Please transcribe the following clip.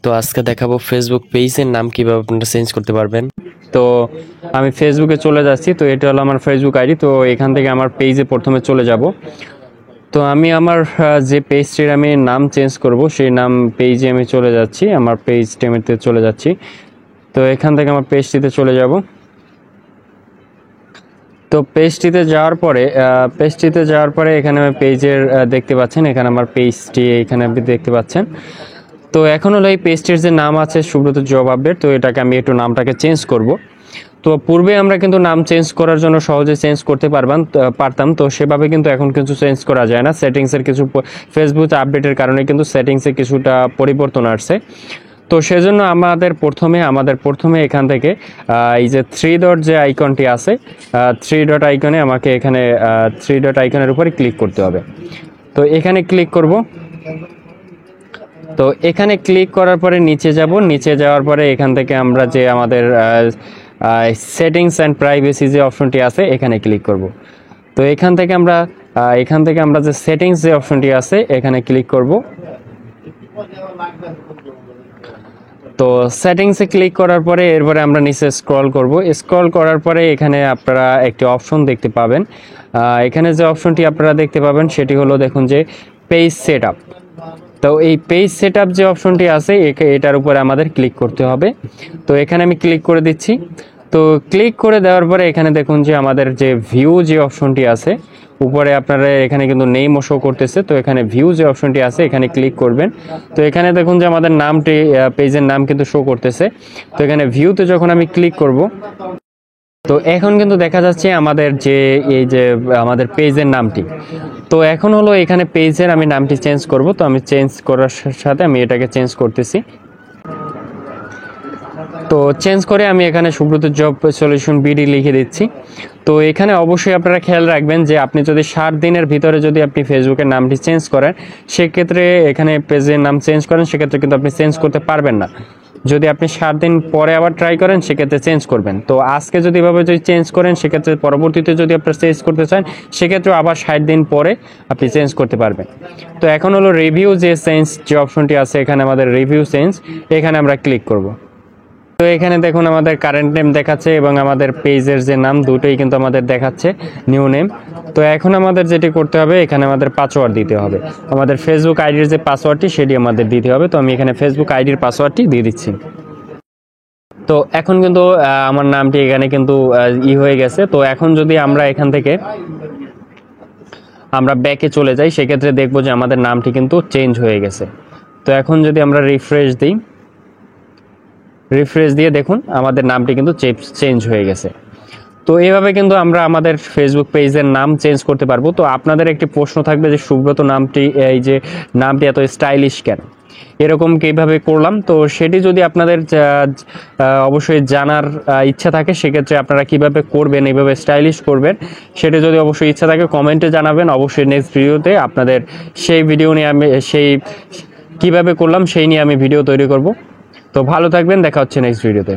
তো আজকে দেখাবো ফেসবুক পেজের নাম কিভাবে আপনারা চেঞ্জ করতে পারবেন। তো আমি ফেসবুকে চলে যাচ্ছি। তো এটা হলো আমার ফেসবুক আইডি। তো এখান থেকে আমার পেজে প্রথমে চলে যাব। তো আমি আমার যে পেজটির আমি নাম চেঞ্জ করব সেই নাম পেজে আমি চলে যাচ্ছি, আমার পেজ টেমেতে চলে যাচ্ছি। তো এখান থেকে আমার পেজটিতে চলে যাব। তো পেজটিতে যাওয়ার পরে এখানে আমি পেজের দেখতে পাচ্ছেন, এখানে আমার পেজটি এখানে আপনি দেখতে পাচ্ছেন। তো এখন হলো এই পেজটির যে নাম আছে সুব্রত জব আপডেট, তো এটাকে আমি একটু নামটাকে চেঞ্জ করব। তো পূর্বে আমরা কিন্তু নাম চেঞ্জ করার জন্য সহজে চেঞ্জ করতে পারতাম, তো সেভাবে কিন্তু এখন কিছু চেঞ্জ করা যায় না। সেটিংসের কিছু ফেসবুক আপডেটের কারণে কিন্তু সেটিংসে কিছুটা পরিবর্তন আসছে। তো সেজন্য আমাদের প্রথমে এখান থেকে এই যে থ্রি ডট যে আইকনটি আছে, থ্রি ডট আইকনে আমাকে এখানে থ্রি ডট আইকনের উপরে ক্লিক করতে হবে। তো এখানে ক্লিক করব। তো এখানে ক্লিক করার পরে নিচে যাওয়ার পরে এখান থেকে আমরা যে আমাদের সেটিংস অ্যান্ড প্রাইভেসি যে অপশনটি আছে এখানে ক্লিক করব। তো এখান থেকে আমরা যে সেটিংস যে অপশনটি আছে এখানে ক্লিক করব। তো সেটিংসে ক্লিক করার পরে এরপরে আমরা নিচে স্ক্রল করার পরে এখানে আপনারা একটি অপশন দেখতে পাবেন। এখানে যে অপশনটি আপনারা দেখতে পাবেন সেটি হলো, দেখুন যে পেজ সেটআপ। তো এই পেজ সেটআপ যে অপশনটি আছে এটার উপরে আমাদের ক্লিক করতে হবে। তো এখানে আমি ক্লিক করে দিচ্ছি। তো ক্লিক করে দেওয়ার পরে এখানে দেখুন যে আমাদের যে ভিউ যে অপশনটি আছে উপরে আপনারা এখানে কিন্তু নেমও শো করতেছে। তো এখানে ভিউ যে অপশনটি আছে এখানে ক্লিক করবেন। তো এখানে দেখুন যে আমাদের নামটি পেজের নাম কিন্তু শো করতেছে। তো এখানে ভিউতে যখন আমি ক্লিক করব, তো এখন কিন্তু দেখা যাচ্ছে আমাদের যে এই যে আমাদের পেজের নামটি। তো এখন হলো এখানে পেজের আমি নামটি চেঞ্জ করব। তো আমি চেঞ্জ করার সাথে আমি এটাকে চেঞ্জ করতেছি। তো চেঞ্জ করে আমি এখানে সুব্রত জব সলিউশন বিডি লিখে দিচ্ছি। তো এখানে অবশ্যই আপনারা খেয়াল রাখবেন যে আপনি যদি 7 দিনের ভিতরে যদি আপনি ফেসবুকের নামটি চেঞ্জ করেন, সেক্ষেত্রে এখানে পেজের নাম চেঞ্জ করেন, সেক্ষেত্রে কিন্তু আপনি চেঞ্জ করতে পারবেন না। যদি আপনি 7 দিন পরে আবার ট্রাই করেন সেক্ষেত্রে চেঞ্জ করবেন। তো আজকে যদি এভাবে যদি চেঞ্জ করেন সেক্ষেত্রে পরবর্তীতে যদি আপনারা চেঞ্জ করতে চান সেক্ষেত্রে আবার 60 দিন পরে আপনি চেঞ্জ করতে পারবেন। তো এখন হলো রিভিউ যে চেঞ্জ যে অপশনটি আছে, এখানে আমাদের রিভিউ চেঞ্জ, এখানে আমরা ক্লিক করব। তো এখানে দেখুন আমাদের কারেন্ট নেম দেখাচ্ছে এবং আমাদের পেজের যে নাম দুটোই কিন্তু আমাদের দেখাচ্ছে নিউ নেম। তো এখন আমাদের যেটি করতে হবে, এখানে আমাদের পাসওয়ার্ড দিতে হবে। আমাদের ফেসবুক আইডির যে পাসওয়ার্ডটি সেটি আমাদের দিতে হবে। তো আমি এখানে ফেসবুক আইডির পাসওয়ার্ডটি দিয়ে দিচ্ছি। তো এখন কিন্তু আমার নামটি এখানে কিন্তু হয়ে গেছে। তো এখন যদি আমরা এখান থেকে আমরা ব্যাকে চলে যাই সেক্ষেত্রে দেখবো যে আমাদের নামটি কিন্তু চেঞ্জ হয়ে গেছে। তো এখন যদি আমরা রিফ্রেশ দিয়ে দেখুন আমাদের নামটি কিন্তু চেঞ্জ হয়ে গেছে। তো এইভাবে কিন্তু আমরা আমাদের ফেসবুক পেজের নাম চেঞ্জ করতে পারবো। তো আপনাদের একটি প্রশ্ন থাকবে যে সুব্রত নামটি, এই যে নামটি এত স্টাইলিশ কেন, এরকম কিভাবে করলাম। তো সেটি যদি আপনাদের অবশ্যই জানার ইচ্ছা থাকে সেক্ষেত্রে আপনারা কিভাবে করবেন, এইভাবে স্টাইলিশ করবেন, সেটা যদি অবশ্যই ইচ্ছা থাকে কমেন্টে জানাবেন। অবশ্যই নেক্সট ভিডিওতে আপনাদের সেই ভিডিও নিয়ে আমি কিভাবে করলাম সেই নিয়ে আমি ভিডিও তৈরি করব। তো ভালো থাকবেন, দেখা হচ্ছে নেক্সট ভিডিওতে।